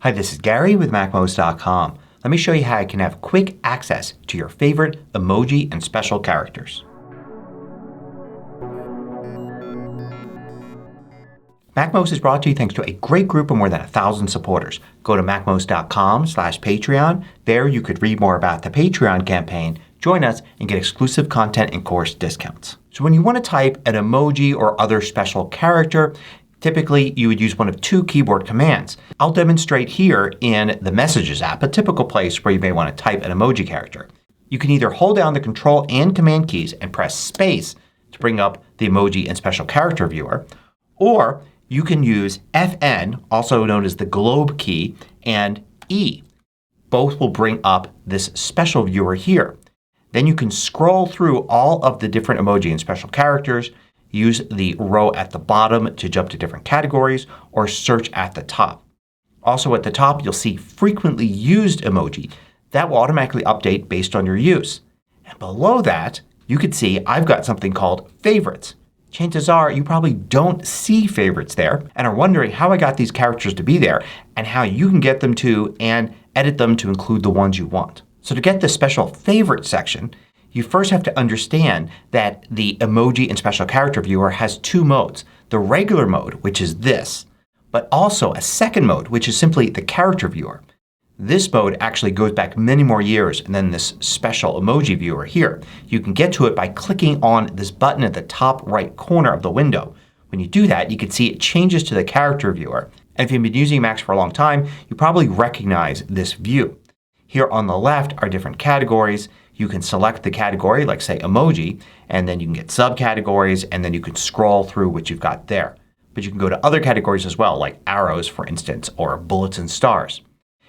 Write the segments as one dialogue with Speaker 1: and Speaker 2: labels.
Speaker 1: Hi, this is Gary with MACMOST.com. Let me show you how you can have quick access to your favorite emoji and special characters. MACMOST is brought to you thanks to a great group of more than 1,000 supporters. Go to MACMOST.com/Patreon. There you could read more about the Patreon campaign, join us, and get exclusive content and course discounts. So when you want to type an emoji or other special character, typically you would use one of two keyboard commands. I'll demonstrate here in the Messages app, a typical place where you may want to type an emoji character. You can either hold down the Control and Command keys and press space to bring up the emoji and special character viewer, or you can use FN, also known as the globe key, and E. Both will bring up this special viewer here. Then you can scroll through all of the different emoji and special characters, use the row at the bottom to jump to different categories, or search at the top. Also at the top you'll see frequently used emoji. That will automatically update based on your use. And below that you can see I've got something called favorites. Chances are you probably don't see favorites there and are wondering how I got these characters to be there and how you can get them to and edit them to include the ones you want. So to get the special favorite section, you first have to understand that the emoji and special character viewer has two modes. The regular mode, which is this, but also a second mode, which is simply the character viewer. This mode actually goes back many more years than this special emoji viewer here. You can get to it by clicking on this button at the top right corner of the window. When you do that you can see it changes to the character viewer. And if you've been using Macs for a long time you probably recognize this view. Here on the left are different categories. You can select the category, like say emoji, and then you can get subcategories and then you can scroll through what you've got there. But you can go to other categories as well, like arrows for instance, or bullets and stars.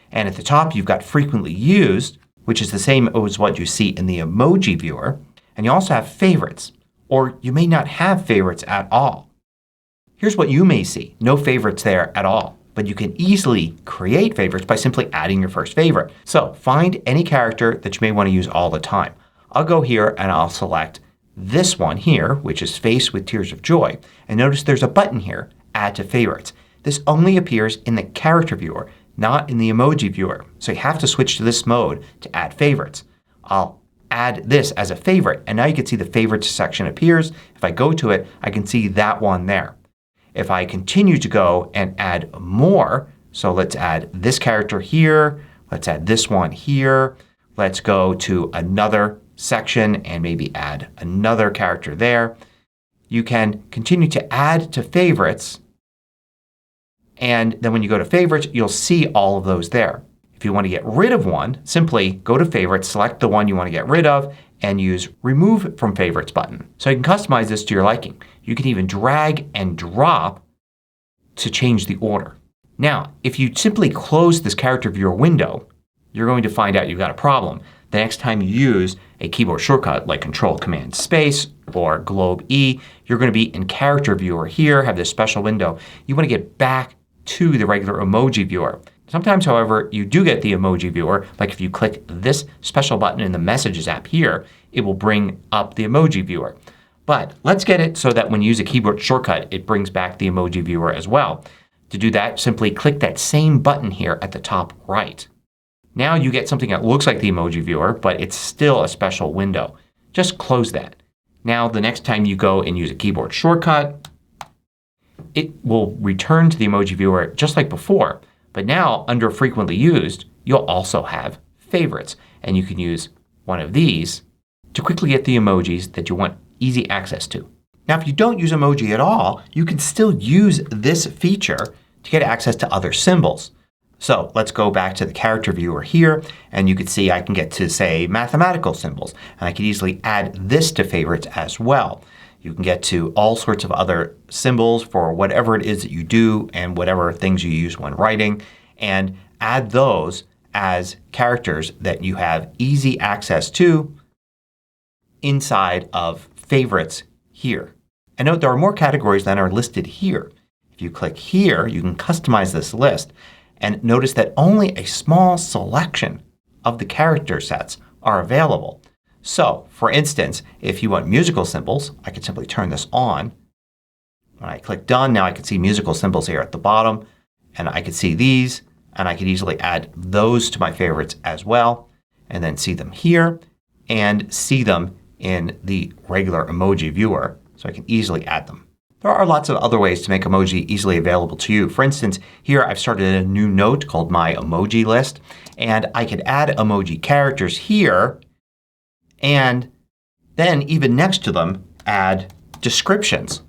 Speaker 1: And at the top you've got frequently used, which is the same as what you see in the emoji viewer. And you also have favorites, or you may not have favorites at all. Here's what you may see. No favorites there at all. But you can easily create favorites by simply adding your first favorite. So find any character that you may want to use all the time. I'll go here and I'll select this one here, which is Face with Tears of Joy. And notice there's a button here, Add to Favorites. This only appears in the character viewer, not in the emoji viewer. So you have to switch to this mode to add favorites. I'll add this as a favorite and now you can see the favorites section appears. If I go to it I can see that one there. If I continue to go and add more, so let's add this character here, let's add this one here, let's go to another section and maybe add another character there. You can continue to add to favorites and then when you go to favorites you'll see all of those there. If you want to get rid of one, simply go to favorites, select the one you want to get rid of, and use Remove from Favorites button. So you can customize this to your liking. You can even drag and drop to change the order. Now if you simply close this character viewer window you're going to find out you've got a problem. The next time you use a keyboard shortcut like Control Command Space or Globe E, you're going to be in Character Viewer here, have this special window. You want to get back to the regular emoji viewer. Sometimes however you do get the emoji viewer, like if you click this special button in the Messages app here it will bring up the emoji viewer. But let's get it so that when you use a keyboard shortcut it brings back the emoji viewer as well. To do that simply click that same button here at the top right. Now you get something that looks like the emoji viewer but it's still a special window. Just close that. Now the next time you go and use a keyboard shortcut it will return to the emoji viewer just like before. But now under frequently used you'll also have favorites and you can use one of these to quickly get the emojis that you want easy access to. Now if you don't use emoji at all you can still use this feature to get access to other symbols. So let's go back to the character viewer here and you can see I can get to say mathematical symbols and I can easily add this to favorites as well. You can get to all sorts of other symbols for whatever it is that you do and whatever things you use when writing and add those as characters that you have easy access to inside of favorites here. And note there are more categories than are listed here. If you click here you can customize this list and notice that only a small selection of the character sets are available. So for instance if you want musical symbols I can simply turn this on. When I click Done now I can see musical symbols here at the bottom and I can see these and I could easily add those to my favorites as well, and then see them here and see them in the regular emoji viewer, so I can easily add them. There are lots of other ways to make emoji easily available to you. For instance, here I've started a new note called My Emoji List, and I could add emoji characters here and then even next to them add descriptions.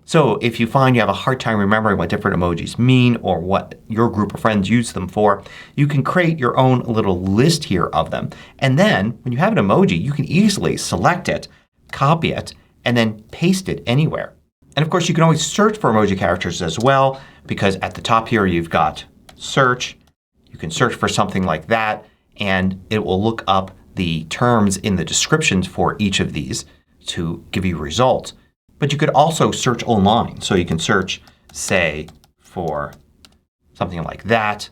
Speaker 1: So if you find you have a hard time remembering what different emojis mean or what your group of friends use them for, you can create your own little list here of them. And then when you have an emoji, you can easily select it, copy it, and then paste it anywhere. And of course you can always search for emoji characters as well, because at the top here you've got search. You can search for something like that and it will look up the terms in the descriptions for each of these to give you results. But you could also search online. So you can search, say, for something like that,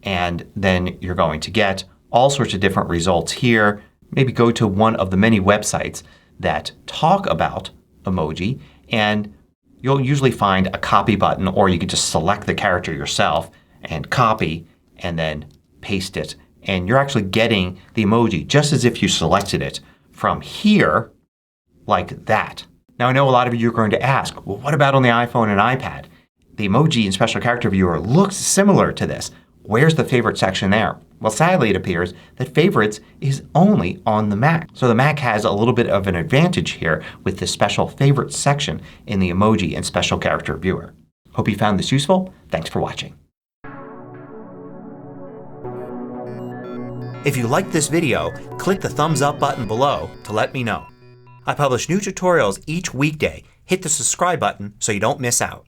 Speaker 1: and then you're going to get all sorts of different results here. Maybe go to one of the many websites that talk about emoji, and you'll usually find a copy button, or you can just select the character yourself and copy and then paste it. And you're actually getting the emoji just as if you selected it from here like that. Now I know a lot of you are going to ask, well, what about on the iPhone and iPad? The emoji and special character viewer looks similar to this. Where's the favorite section there? Well, sadly it appears that favorites is only on the Mac. So the Mac has a little bit of an advantage here with this special favorites section in the emoji and special character viewer. Hope you found this useful. Thanks for watching. If you liked this video, click the thumbs up button below to let me know. I publish new tutorials each weekday. Hit the subscribe button so you don't miss out.